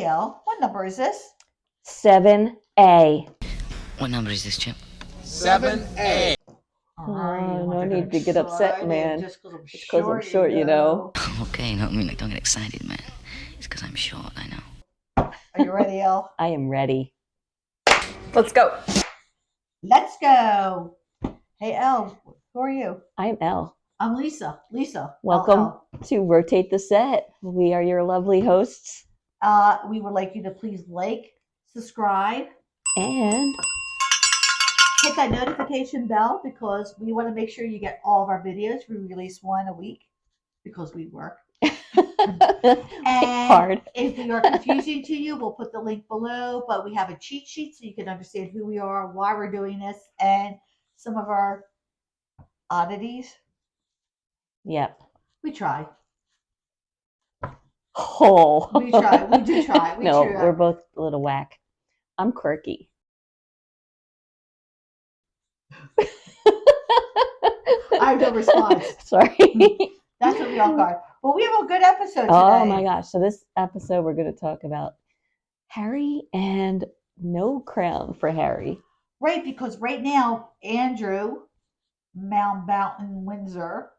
Elle. What number is this? 7A. What number is this, Chip? 7A. All right, no need to get upset, man. Just because I'm It's because I'm short, you know. Okay, no, I mean, like, don't get excited, man. It's because I'm short, I know. Are you ready, Elle? I am ready. Let's go. Let's go. Hey, Elle, who are you? I'm Elle. I'm Lisa. Lisa. Welcome Elle. to Rotate the Set. We are your lovely hosts. We would like you to please like, subscribe, And hit that notification bell because we want to make sure you get all of our videos. We release one a week because we work. And hard. if we are confusing to you, we'll put the link below. But we have a cheat sheet so you can understand who we are, why we're doing this, and some of our oddities. Yep. We try. Oh. We try. We do try. We no, try. we're both a little whack. I'm quirky. I have no response. Sorry. That's what we all got. But we have a good episode today. Oh my gosh. So this episode we're going to talk about Harry and no crown for Harry. Right, because right now, Andrew Mountbatten Windsor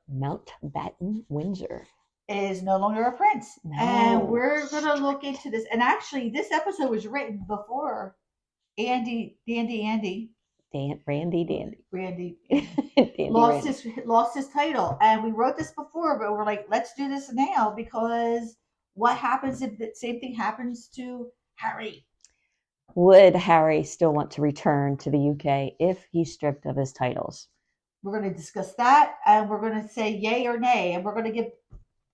is no longer a prince. No. And we're going to look into this. And actually, this episode was written before Randy Dandy. lost his title. And we wrote this before, but we're like, let's do this now because what happens if the same thing happens to Harry? Would Harry still want to return to the UK if he's stripped of his titles? We're going to discuss that, and we're going to say yay or nay, and we're going to give,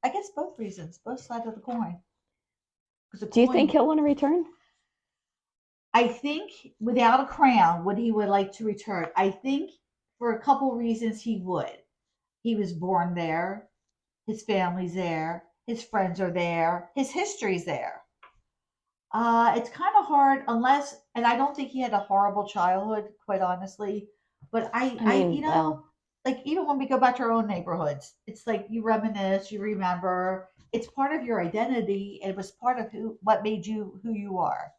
I guess, both reasons, both sides of the coin. Do you think he'll want to return? I think without a crown, he would like to return. I think for a couple reasons he would. He was born there. His family's there. His friends are there. His history's there. It's kind of hard unless, and I don't think he had a horrible childhood, quite honestly. But I like even when we go back to our own neighborhoods, it's like you reminisce, you remember. It's part of your identity. It was part of what made you who you are.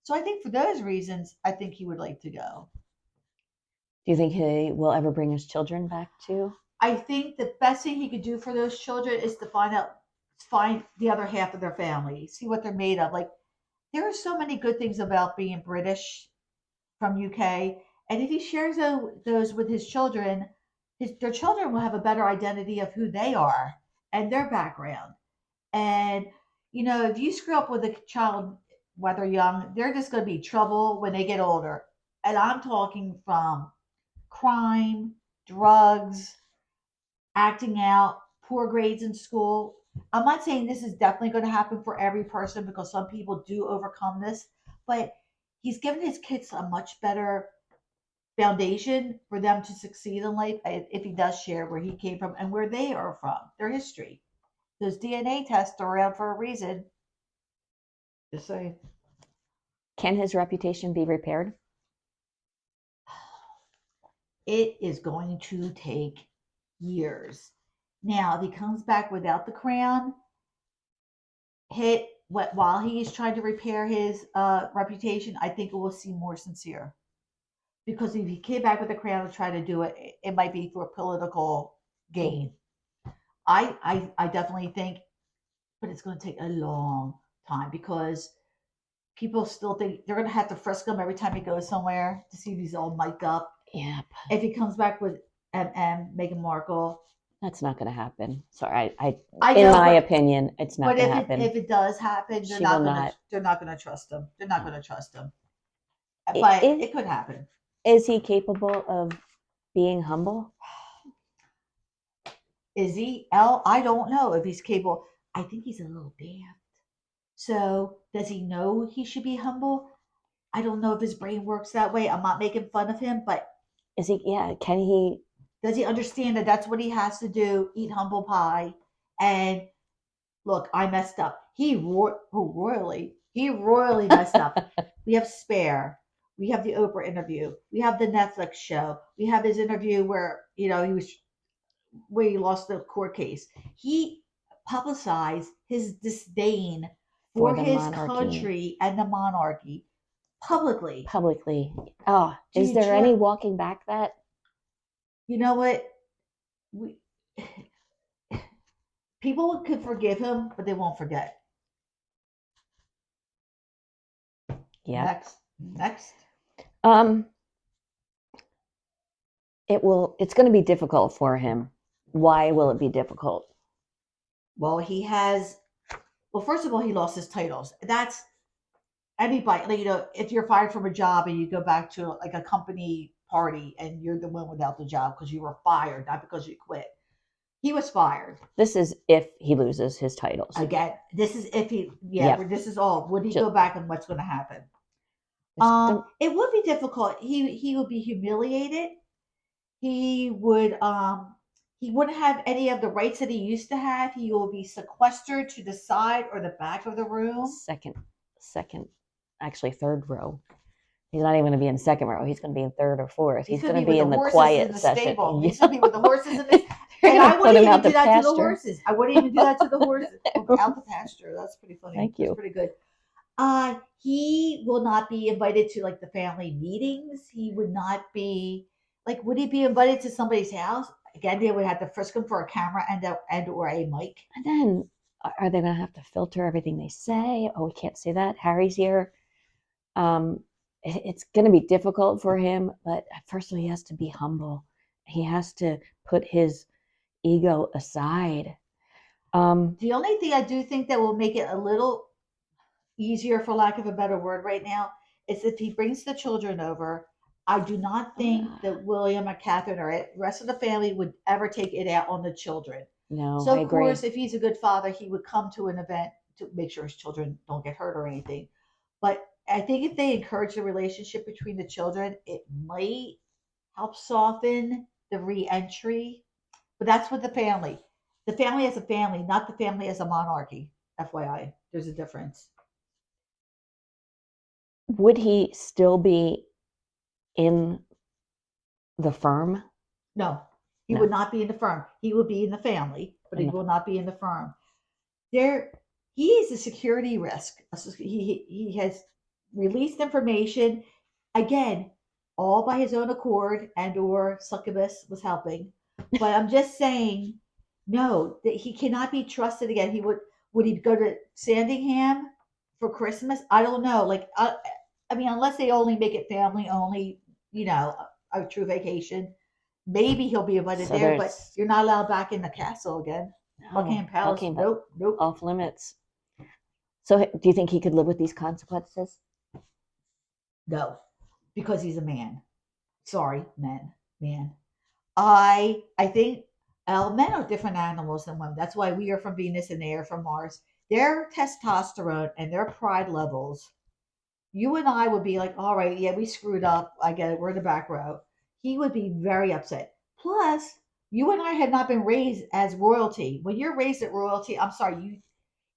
So I think for those reasons, I think he would like to go. Do you think he will ever bring his children back too? I think the best thing he could do for those children is to find the other half of their family, see what they're made of. Like there are so many good things about being British from UK, and if he shares those with his children, their children will have a better identity of who they are and their background. And if you screw up with a child, whether young, they're just going to be trouble when they get older. And I'm talking from crime, drugs, acting out, poor grades in school. I'm not saying this is definitely going to happen for every person because some people do overcome this, but he's given his kids a much better foundation for them to succeed in life if he does share where he came from and where they are from, their history. Those DNA tests are around for a reason. Just saying. Can his reputation be repaired? It is going to take years. Now, if he comes back without the crown, while he is trying to repair his reputation, I think it will seem more sincere. Because if he came back with the crown and tried to do it, it might be for political gain. I definitely think, but it's going to take a long time because people still think they're going to have to frisk him every time he goes somewhere to see if he's all mic'd up. Yep. If he comes back with Meghan Markle, that's not going to happen. Sorry, in my opinion, it's not going to happen. If it does happen, they're not going to trust him. They're not going to trust him. But it could happen. Is he capable of being humble? Is he? I don't know if he's capable. I think he's a little daft. So does he know he should be humble? I don't know if his brain works that way. I'm not making fun of him, but is he? Yeah. Can he? Does he understand that that's what he has to do? Eat humble pie. And look, I messed up. He royally messed up. We have Spare. We have the Oprah interview. We have the Netflix show. We have his interview where he lost the court case. He publicized his disdain for the his monarchy country and the monarchy publicly. publicly. Oh, Do is you there any walking back that? You know what? We, people could forgive him, but they won't forget. Yeah. Next. It's going to be difficult for him. Why will it be difficult? Well, first of all, he lost his titles. That's anybody, like, if you're fired from a job and you go back to like a company party and you're the one without the job because you were fired, not because you quit. He was fired. This is if he loses his titles. Again, this is if he, this is all. Would he Just- go back and what's going to happen? It would be difficult. He would be humiliated. He wouldn't have any of the rights that he used to have. He will be sequestered to the side or the back of the room. Second, actually third row. He's not even going to be in second row. He's going to be in third or fourth. He's going to be in the quiet session. He's going to be with the horses in the and I wouldn't even do that to the horses. I wouldn't even do that to the horses. Out the pasture. That's pretty funny. Thank you. That's pretty good. He will not be invited to like the family meetings. He would not be like. Would he be invited to somebody's house? Again, they would have to frisk him for a camera and or a mic. And then are they going to have to filter everything they say? Oh, we can't say that. Harry's here. It's going to be difficult for him, but first of all, he has to be humble. He has to put his ego aside. The only thing I do think that will make it a little easier, for lack of a better word, right now, is if he brings the children over. I do not think that William or Catherine or the rest of the family would ever take it out on the children. No, so I of agree. course, if he's a good father, he would come to an event to make sure his children don't get hurt or anything. But I think if they encourage the relationship between the children, it might help soften the re-entry. But that's with the family. The family as a family, not the family as a monarchy. FYI, there's a difference. Would he still be in the firm? No, he would not be in the firm. He would be in the family, but he will not be in the firm. He is a security risk. He has released information, again, all by his own accord, and or succubus was helping. But I'm just saying, no, that he cannot be trusted again. Would he go to Sandingham for Christmas? I don't know. Like, I mean, unless they only make it family only, a true vacation. Maybe he'll be invited there, but you're not allowed back in the castle again. Buckingham Palace. Nope. Off limits. So do you think he could live with these consequences? No, because he's a man. Sorry, man. I think men are different animals than women. That's why we are from Venus and they are from Mars. Their testosterone and their pride levels, you and I would be like, all right, yeah, we screwed up. I get it. We're in the back row. He would be very upset. Plus, you and I had not been raised as royalty. When you're raised at royalty, I'm sorry,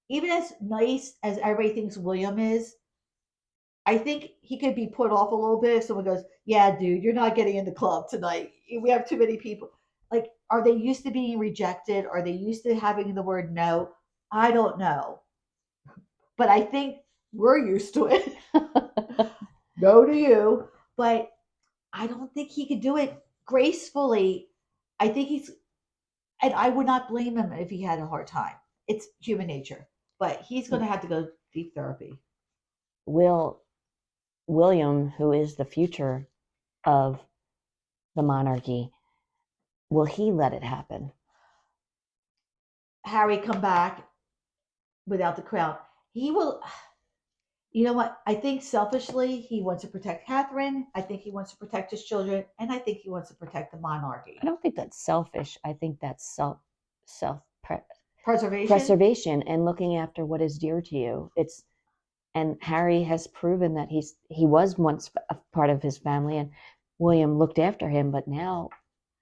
even as nice as everybody thinks William is, I think he could be put off a little bit if someone goes, "Yeah, dude, you're not getting in the club tonight. We have too many people." Like, are they used to being rejected? Are they used to having the word no? I don't know. But I think we're used to it. No to you. But I don't think he could do it gracefully. I think and I would not blame him if he had a hard time. It's human nature. But he's going to have to go deep therapy. Will William, who is the future of the monarchy, will he let it happen? Harry come back without the crown. He will. You know what? I think selfishly he wants to protect Catherine. I think he wants to protect his children, and I think he wants to protect the monarchy. I don't think that's selfish. I think that's self preservation and looking after what is dear to you. And Harry has proven that he was once a part of his family, and William looked after him, but now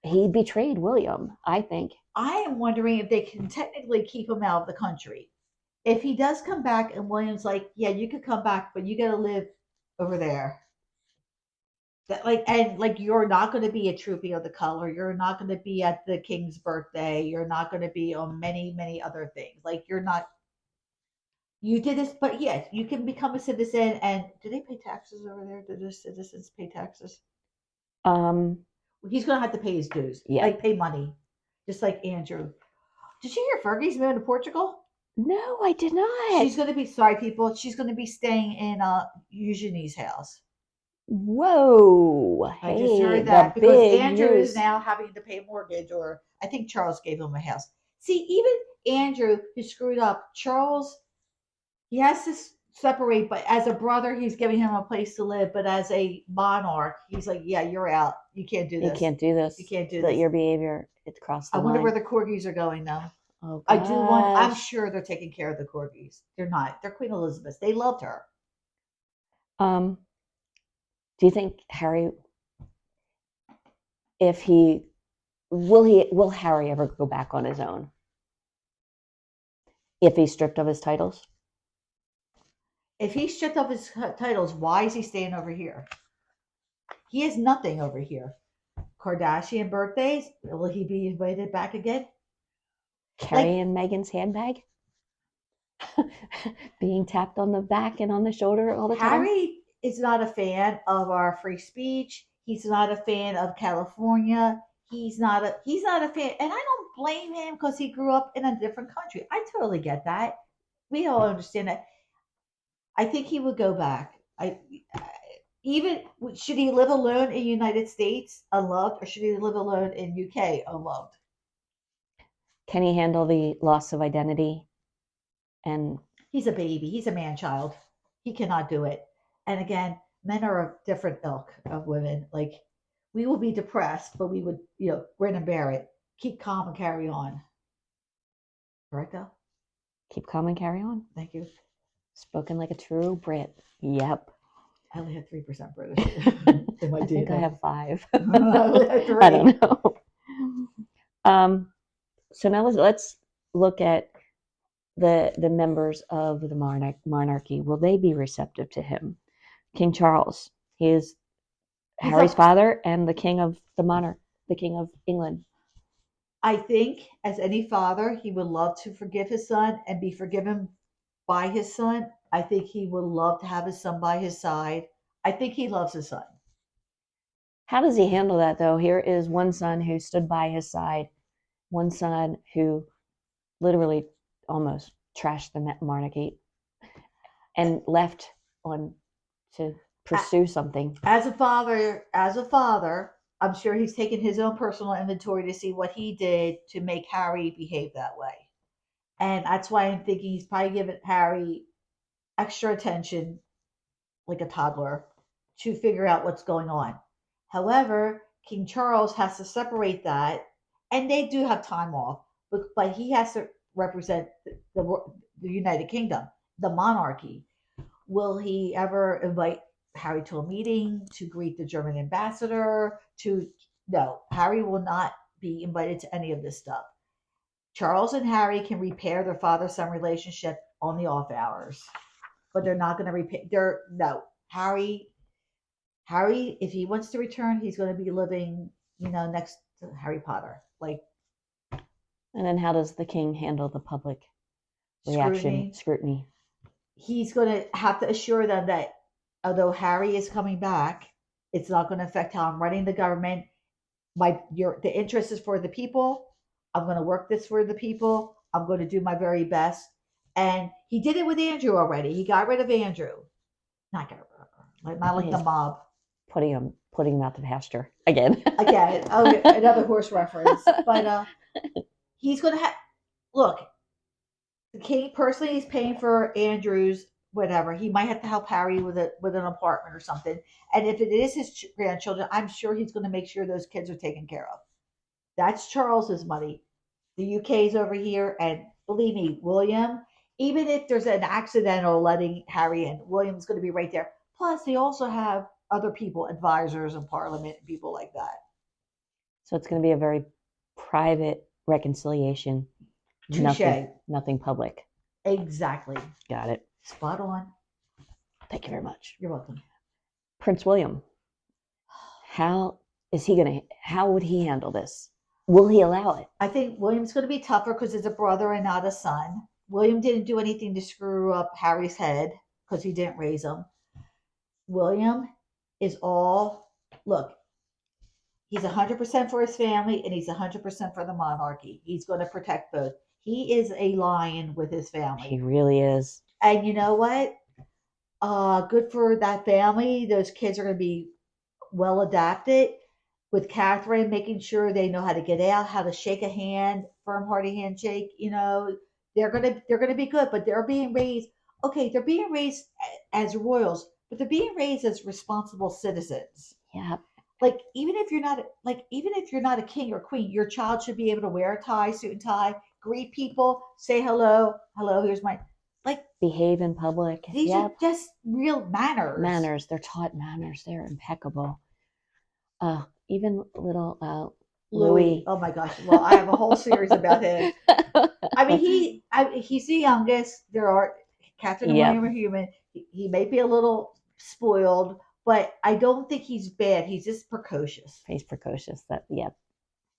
he betrayed William, I think. I am wondering if they can technically keep him out of the country. If he does come back and William's like, yeah, you could come back, but you got to live over there. That you're not going to be a trooping of the color. You're not going to be at the king's birthday. You're not going to be on many, many other things. Like, you're not You did this, but yes, you can become a citizen. And do they pay taxes over there? Do the citizens pay taxes? Um, He's gonna have to pay his dues, yeah. like pay money, just like Andrew. Did you hear Fergie's moving to Portugal? No, I did not. She's gonna be sorry, people. She's gonna be staying in Eugenie's house. Whoa. I just Hey, heard the that because big Andrew is news. now having to pay a mortgage, or I think Charles gave him a house. See, even Andrew, who screwed up, Charles, he has to separate, but as a brother, he's giving him a place to live. But as a monarch, he's like, yeah, you're out. You can't do You this. can't do this. You can't do That this. your behavior, it crossed I the wonder line. where the corgis are going though. Oh, I do want. I'm gosh. sure they're taking care of the corgis. They're not. They're Queen Elizabeth. They loved her. Um, do you think Harry, if will Harry ever go back on his own? If he's stripped of his titles? If he stripped off his titles, why is he staying over here? He has nothing over here. Kardashian birthdays. Will he be invited back again? Carrying Meghan's handbag? Being tapped on the back and on the shoulder all the time? Harry is not a fan of our free speech. He's not a fan of California. He's not a fan, and I don't blame him because he grew up in a different country. I totally get that. We all understand that. I think he would go back. Even should he live alone in the United States unloved, or should he live alone in UK unloved? Can he handle the loss of identity? And He's a baby. He's a man child. He cannot do it. And again, men are a different ilk of women. Like we will be depressed, but we would, grin and bear it. Keep calm and carry on. Correct, though? keep calm and carry on. Thank you. Spoken like a true Brit. Yep. I only have 3% British in my I think I DNA. have 5. I have 3. I don't know. So now let's look at the members of the monarchy. Will they be receptive to him? King Charles. He is Harry's father and the king of the king of England. I think, as any father, he would love to forgive his son and be forgiven by his son. I think he would love to have his son by his side. I think he loves his son. How does he handle that though? Here is one son who stood by his side, one son who literally almost trashed the monarchy and left on to pursue something. As a father, I'm sure he's taken his own personal inventory to see what he did to make Harry behave that way. And that's why I'm thinking he's probably given Harry extra attention, like a toddler, to figure out what's going on. However, King Charles has to separate that, and they do have time off, but he has to represent the United Kingdom, the monarchy. Will he ever invite Harry to a meeting to greet the German ambassador? No, Harry will not be invited to any of this stuff. Charles and Harry can repair their father-son relationship on the off hours, but they're not going to repair. No, Harry, if he wants to return, he's going to be living, next to Harry Potter, like And then how does the king handle the public reaction, scrutiny? He's going to have to assure them that although Harry is coming back, it's not going to affect how I'm running the government. The interest is for the people. I'm going to work this for the people. I'm going to do my very best. And he did it with Andrew already. He got rid of Andrew. Not like the mob. Putting him out to pasture again. Again, another horse reference. But he's going to look. The king personally is paying for Andrew's whatever. He might have to help Harry with an apartment or something. And if it is his grandchildren, I'm sure he's going to make sure those kids are taken care of. That's Charles's money. The UK's over here, and believe me, William, even if there's an accidental letting Harry in, William's going to be right there. Plus, they also have other people, advisors in Parliament, and people like that. So it's going to be a very private reconciliation. Touche. Nothing public. Exactly. Got it. Spot on. Thank you very much. You're welcome. Prince William. How would he handle this? Will he allow it? I think William's going to be tougher because it's a brother and not a son. William didn't do anything to screw up Harry's head because he didn't raise him. William is all look. He's 100% for his family and he's 100% for the monarchy. He's going to protect both. He is a lion with his He family. really is. And you know what? Good for that family. Those kids are going to be well adapted with Catherine, making sure they know how to get out, how to shake a hand, firm, hearty handshake. They're gonna be good, but they're being raised. Okay, they're being raised as royals, but they're being raised as responsible citizens. Yeah. Like even if you're not a king or queen, your child should be able to wear a tie, suit and tie, greet people, say hello, hello. Here's my like. Behave in public. These are Yep. just real manners. Manners. They're taught manners. They're impeccable. Even little Louis. Oh my gosh! Well, I have a whole series about him. I mean, he's the youngest. There are Catherine and Yep. William are human. He may be a little spoiled, but I don't think he's bad. He's just precocious. He's precocious. Yep.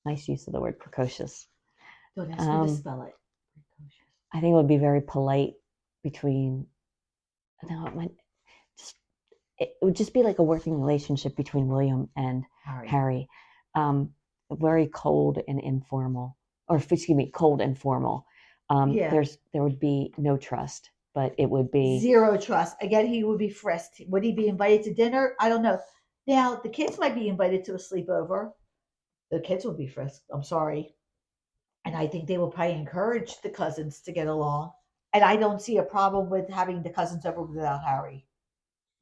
Nice use of the word precocious. Don't ask me to spell it. Precocious. I think it would be very polite between. No, it would just be like a working relationship between William and Harry. Very cold and informal, or excuse me, cold and formal. Yeah. There would be no trust, but it would be zero trust. Again, he would be frisked. Would he be invited to dinner? I don't know. Now the kids might be invited to a sleepover. The kids would be frisked. I'm sorry. And I think they will probably encourage the cousins to get along. And I don't see a problem with having the cousins over without Harry.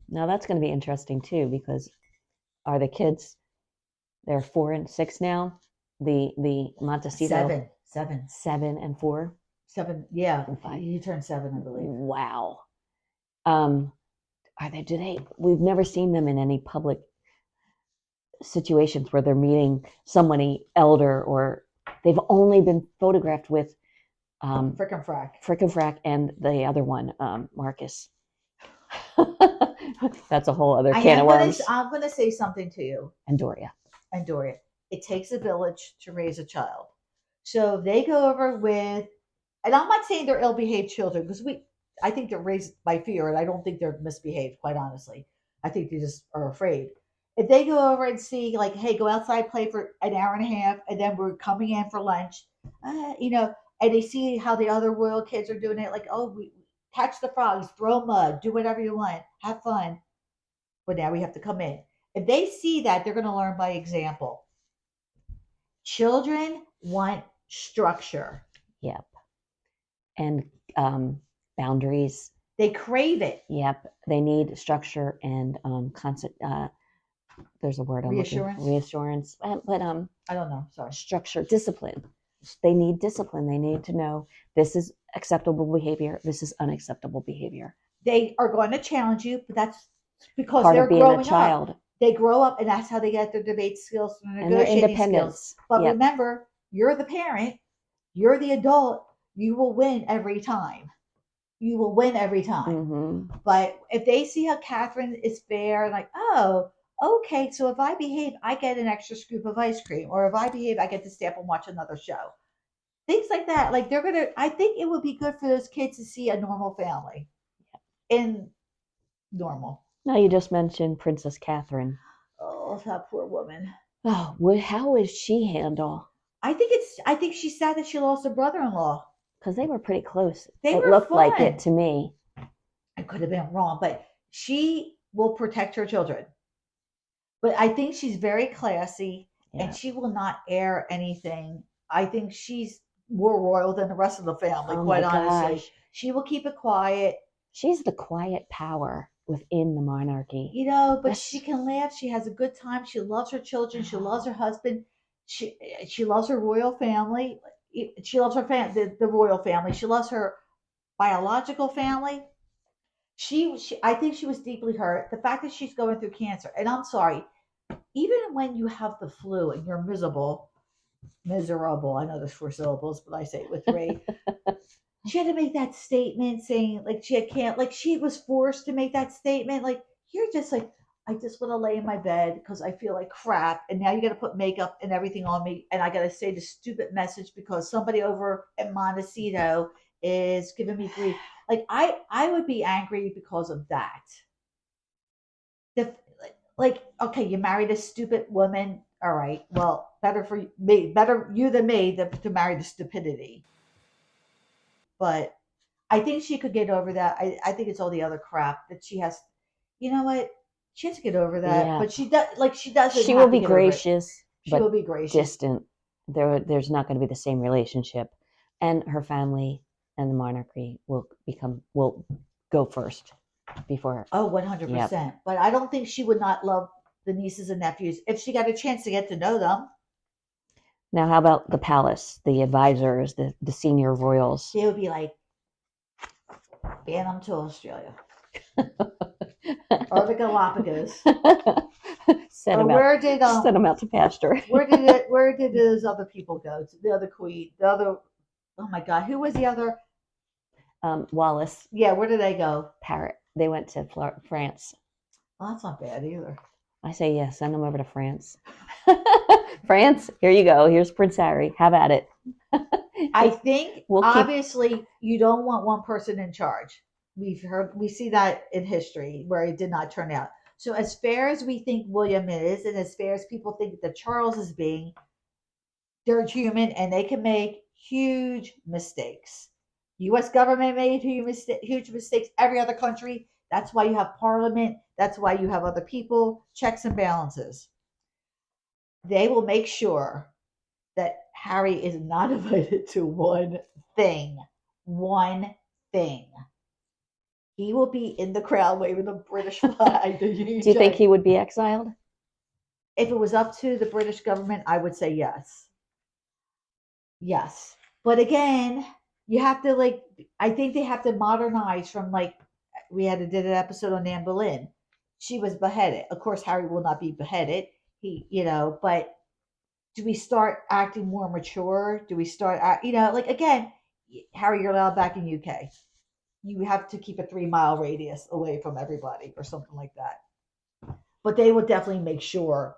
Now that's going to be interesting too, because are the kids? They're 4 and 6 now. The Montecito 7 and 4. 7, yeah. And 5. He turned 7, I believe. Wow. Are they? Do they? We've never seen them in any public situations where they're meeting somebody elder, or they've only been photographed with Frick and Frack and the other one, Marcus. That's a whole other can of worms. I'm going to say something to you. And Doria. It takes a village to raise a child. So they go over with, and I'm not saying they're ill-behaved children, because I think they're raised by fear, and I don't think they're misbehaved, quite honestly. I think they just are afraid. If they go over and see, like, hey, go outside, play for an hour and a half, and then we're coming in for lunch, and they see how the other royal kids are doing it, like, oh, we catch the frogs, throw mud, do whatever you want, have fun. But now we have to come in. If they see that, they're going to learn by example. Children want structure. Yep. And boundaries. They crave it. Yep. They need structure and constant. There's a word. Reassurance. But I don't know. Sorry. Structure, discipline. They need discipline. They need to know this is acceptable behavior. This is unacceptable behavior. They are going to challenge you, but that's because part they're of being growing a child. Up. They grow up, and that's how they get their debate skills and their negotiating skills. But yep. Remember, you're the parent, you're the adult. You will win every time. Mm-hmm. But if they see how Catherine is fair, like, oh, okay, so if I behave, I get an extra scoop of ice cream, or if I behave, I get to stay up and watch another show. Things like that. Like I think it would be good for those kids to see a normal family. In normal. Now you just mentioned Princess Catherine. Oh, that poor woman. Oh, how is she handle? I think she's sad that she lost her brother-in-law. Because they were pretty close. It looked fun. Like it to me. I could have been wrong, but she will protect her children. But I think she's very classy, and she will not air anything. I think she's more royal than the rest of the family, quite honestly. Gosh. She will keep it quiet. She's the quiet power within the monarchy. But she can laugh. She has a good time. She loves her children. She loves her husband. She loves her royal family. She loves her the royal family. She loves her biological family. I think she was deeply hurt. The fact that she's going through cancer, and I'm sorry, even when you have the flu and you're miserable, I know there's 4 syllables, but I say it with 3. She had to make that statement saying, like, she was forced to make that statement. Like, you're just like, I just want to lay in my bed because I feel like crap. And now you got to put makeup and everything on me. And I got to say the stupid message because somebody over at Montecito is giving me grief. Like I would be angry because of that. The like okay, you married a stupid woman. All right, well, better for me, better you than me to marry the stupidity. But I think she could get over that. I think it's all the other crap that she has. You know what? She has to get over that. Yeah. But she does. Like she doesn't She will have to be get over it. gracious, She will but be gracious. distant. There's not going to be the same relationship, and her family and the monarchy will go first before. Oh, Yep. 100%. But I don't think she would not love the nieces and nephews if she got a chance to get to know them. Now, how about the palace, the advisors, the senior royals? They would be like, ban them to Australia or the Galapagos. Send Or them where out. did Send them out to pasture. where did those other people go? The other queen, the other. Oh my God, who was the other? Wallace, Yeah, where did they go? Parrot. They went to France. Well, that's not bad either. I say yes. Send them over to France. France, here you go. Here's Prince Harry. Have at it. I think We'll keep- obviously you don't want one person in charge. We see that in history where it did not turn out. So as fair as we think William is, and as fair as people think that Charles is being, they're human and they can make huge mistakes. U.S. government made huge mistakes. Every other country. That's why you have parliament. That's why you have other people. Checks and balances. They will make sure that Harry is not invited to one thing. One thing. He will be in the crowd waving the British flag. Do you think he would be exiled? If it was up to the British government, I would say yes. Yes. But again, you have to like I think they have to modernize from like we did an episode on Anne Boleyn. She was beheaded. Of course Harry will not be beheaded. But do we start acting more mature? Do we start like again, Harry, you're allowed back in UK. You have to keep a 3 mile radius away from everybody or something like that. But they would definitely make sure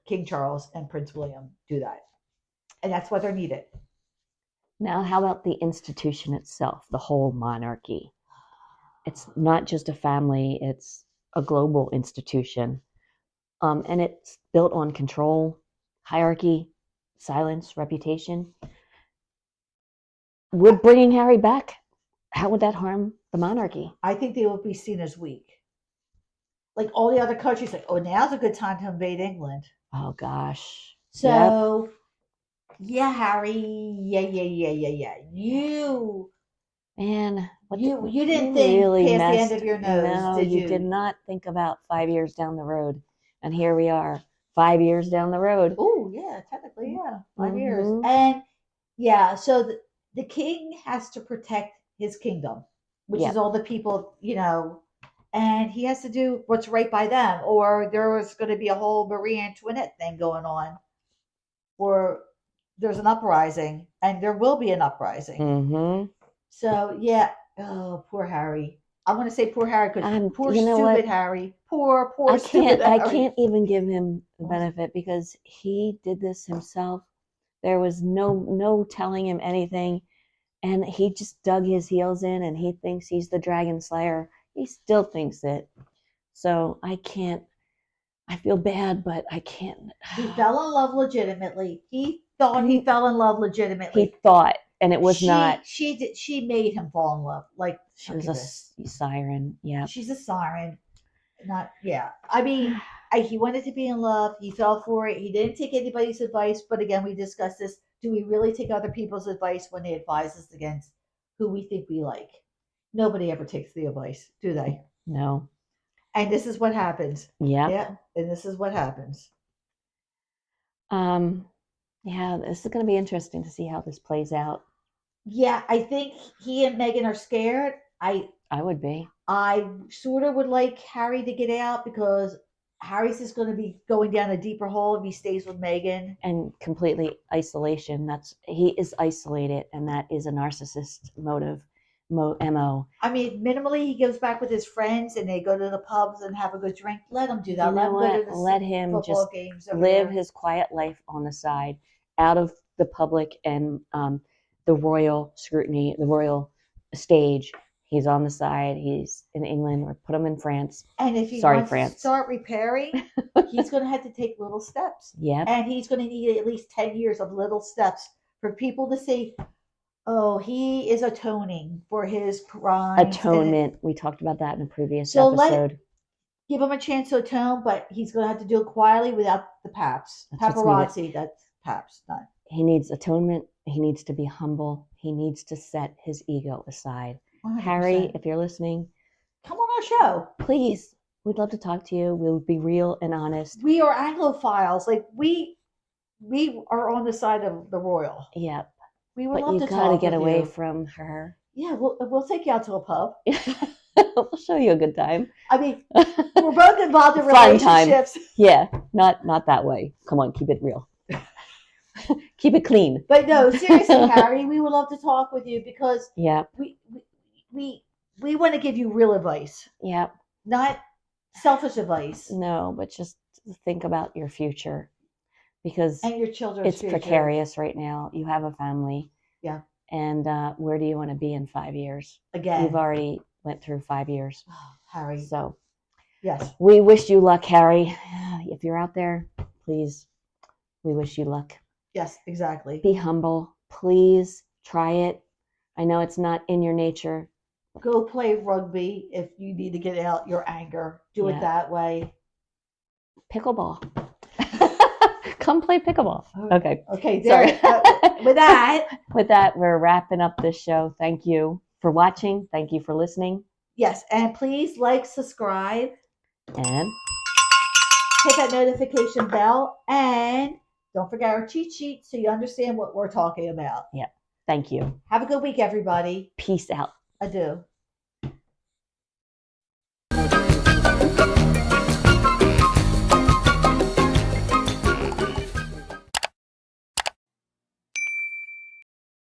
King Charles and Prince William do that. And that's why they're needed. Now, how about the institution itself, the whole monarchy? It's not just a family, it's a global institution. And it's built on control, hierarchy, silence, reputation. Would bringing Harry back, how would that harm the monarchy? I think they will be seen as weak. Like all the other countries, like, oh, now's a good time to invade England. Oh, gosh. So, yeah, Harry, yeah. Man, You didn't think really past the messed, end of your nose, no, did you you? did not think about 5 years down the road. And here we are, 5 years down the road. Oh, yeah, technically, yeah, 5 years. Mhm. And yeah, so the king has to protect his kingdom, which Yep. is all the people, and he has to do what's right by them, or there was going to be a whole Marie Antoinette thing going on, or there's an uprising, and there will be an uprising. Mm-hmm. So yeah, oh poor Harry. I want to say poor Harry because poor you know stupid what? Harry. Poor I stupid Harry. I can't even give him the benefit because he did this himself. There was no telling him anything, and he just dug his heels in, and he thinks he's the dragon slayer. He still thinks it. So I can't. I feel bad, but I can't. He fell in love legitimately. He thought he fell in love legitimately. He thought, and it was not. She made him fall in love. Like She was a siren. Yeah. She's a siren. Not yeah. I mean, he wanted to be in love. He fell for it. He didn't take anybody's advice. But again, we discussed this. Do we really take other people's advice when they advise us against who we think we like? Nobody ever takes the advice, do they? No. And this is what happens. Yep. Yeah. And this is what happens. Yeah, this is going to be interesting to see how this plays out. Yeah, I think he and Meghan are scared. I would be. I sort of would like Harry to get out because Harry's just going to be going down a deeper hole if he stays with Meghan. And completely isolation. He is isolated, and that is a narcissist motive. MO. I mean, minimally, he goes back with his friends and they go to the pubs and have a good drink. Let him do that. Let him just games live his quiet life on the side, out of the public and the royal scrutiny, the royal stage. He's on the side. He's in England, or put him in France. And if he Sorry, wants France. to start repairing, he's going to have to take little steps. Yep. And he's going to need at least 10 years of little steps for people to say, oh, he is atoning for his crimes. Atonement. We talked about that in a previous So episode. give him a chance to atone, but he's going to have to do it quietly without the paps. That's what's Paparazzi, that's paps. Not. He needs atonement. He needs to be humble. He needs to set his ego aside. 100%. Harry, if you're listening, come on our show. Please, we'd love to talk to you. We'll be real and honest. We are Anglophiles. Like we are on the side of the royal. Yep. We would But love you to gotta talk get with away you. from her. Yeah, we'll take you out to a pub. We'll show you a good time. I mean, we're both involved in Fun time. relationships. Yeah, not that way. Come on, keep it real. Keep it clean. But no, seriously, Harry, we would love to talk with you because Yeah. we want to give you real advice, Yep. not selfish advice. No, but just think about your future, because And your children's it's future. precarious right now. You have a family. Yeah. And where do you want to be in 5 years? Again. You've already went through 5 years. Oh, Harry. So Yes. we wish you luck, Harry. If you're out there, please, we wish you luck. Yes, exactly. Be humble. Please try it. I know it's not in your nature. Go play rugby if you need to get out your anger. Do Yeah. it that way. Pickleball. Come play pickleball. Okay. Okay, Sorry. there. With that, we're wrapping up this show. Thank you for watching. Thank you for listening. yes, and please like, subscribe, And hit that notification bell, and don't forget our cheat sheet so you understand what we're talking about. thank you. Have a good week, everybody. Peace out. Adieu.